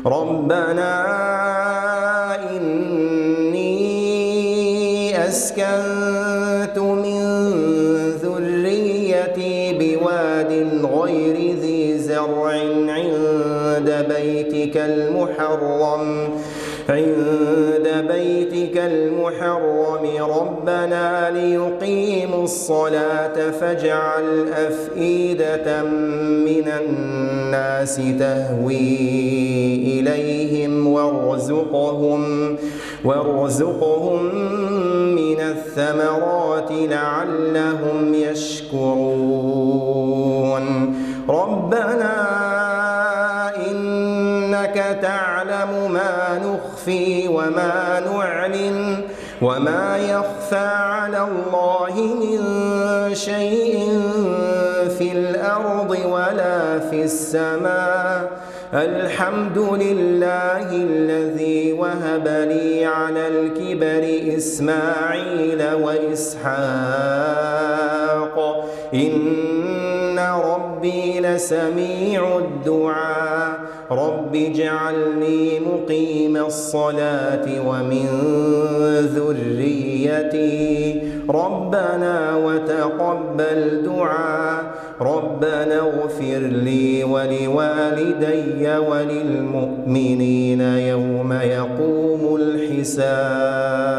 ربنا إني أسكنت من ذريتي بواد غير ذي زرع عند بيتك المحرم ربنا ليقيموا الصلاة فاجعل أفئدة من الناس تهوي إليهم وارزقهم من الثمرات لعلهم يشكرون ربنا إنك تعلم ما نخفي وما نعلن وما يخفى على الله من شيء في الأرض ولا في السماء الحمد لله الذي وهب لي على الكبر إسماعيل وإسحاق إن ربي لسميع الدعاء رب اجعلني مقيم الصلاة ومن ذريتي ربنا وتقبل دعاء ربنا اغفر لي ولوالدي وللمؤمنين يوم يقوم الحساب.